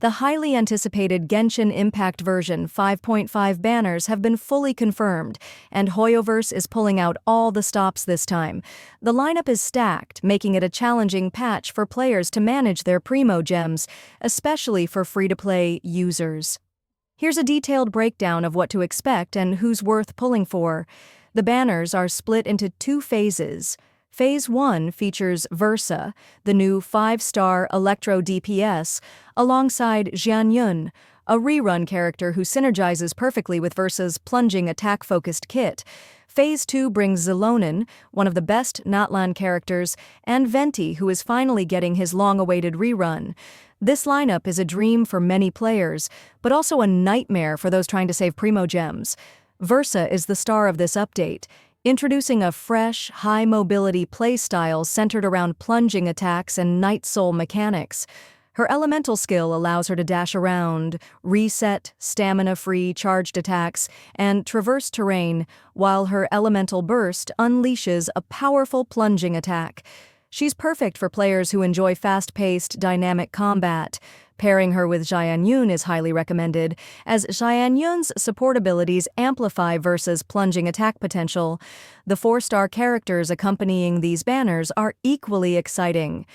The highly anticipated Genshin Impact version 5.5 banners have been fully confirmed, and Hoyoverse is pulling out all the stops this time. The lineup is stacked, making it a challenging patch for players to manage their Primogems, especially for free-to-play users. Here's a detailed breakdown of what to expect and who's worth pulling for. The banners are split into two phases. Phase 1 features Versa, the new 5-star Electro DPS, alongside Xianyun, a rerun character who synergizes perfectly with Versa's plunging attack-focused kit. Phase 2 brings Xilonen, one of the best Natlan characters, and Venti, who is finally getting his long-awaited rerun. This lineup is a dream for many players, but also a nightmare for those trying to save Primogems. Versa is the star of this update, introducing a fresh, high-mobility playstyle centered around plunging attacks and Night Soul mechanics. Her elemental skill allows her to dash around, reset stamina-free charged attacks, and traverse terrain, while her elemental burst unleashes a powerful plunging attack. She's perfect for players who enjoy fast-paced, dynamic combat. Pairing her with Xianyun is highly recommended, as Xianyun's support abilities amplify Versa's plunging attack potential. The 4-star characters accompanying these banners are equally exciting.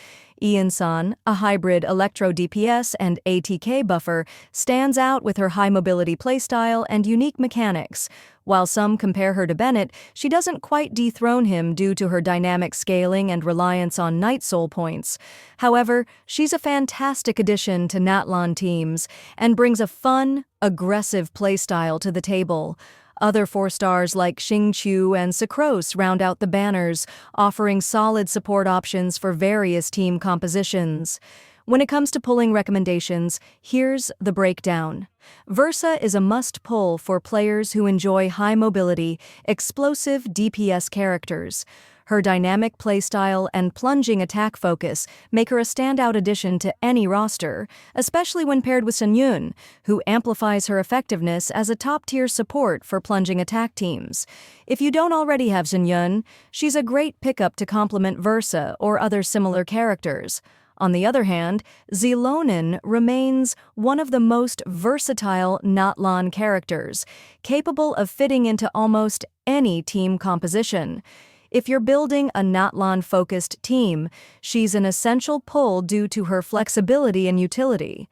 Xianyun, a hybrid Electro DPS and ATK buffer, stands out with her high-mobility playstyle and unique mechanics. While some compare her to Bennett, she doesn't quite dethrone him due to her dynamic scaling and reliance on Night Soul points. However, she's a fantastic addition to Natlan teams and brings a fun, aggressive playstyle to the table. Other 4-stars like Xingqiu and Sucrose round out the banners, offering solid support options for various team compositions. When it comes to pulling recommendations, here's the breakdown. Versa is a must-pull for players who enjoy high-mobility, explosive DPS characters. Her dynamic playstyle and plunging attack focus make her a standout addition to any roster, especially when paired with Xianyun, who amplifies her effectiveness as a top-tier support for plunging attack teams. If you don't already have Xianyun, she's a great pickup to complement Versa or other similar characters. On the other hand, Xilonen remains one of the most versatile Natlan characters, capable of fitting into almost any team composition. If you're building a Natlan-focused team, she's an essential pull due to her flexibility and utility.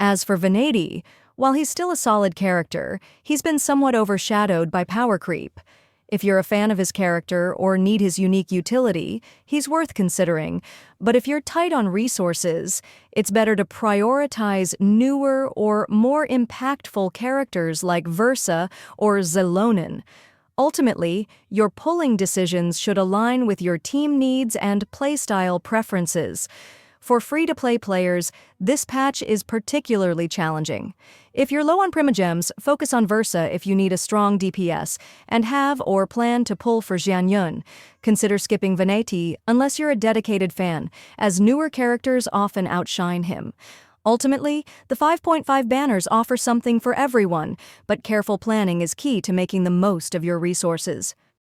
As for Venti, while he's still a solid character, he's been somewhat overshadowed by power creep. If you're a fan of his character or need his unique utility, he's worth considering. But if you're tight on resources, it's better to prioritize newer or more impactful characters like Versa or Xilonen. Ultimately, your pulling decisions should align with your team needs and playstyle preferences. For free-to-play players, this patch is particularly challenging. If you're low on Primogems, focus on Versa if you need a strong DPS, and have or plan to pull for Xianyun. Consider skipping Venti unless you're a dedicated fan, as newer characters often outshine him. Ultimately, the 5.5 banners offer something for everyone, but careful planning is key to making the most of your resources.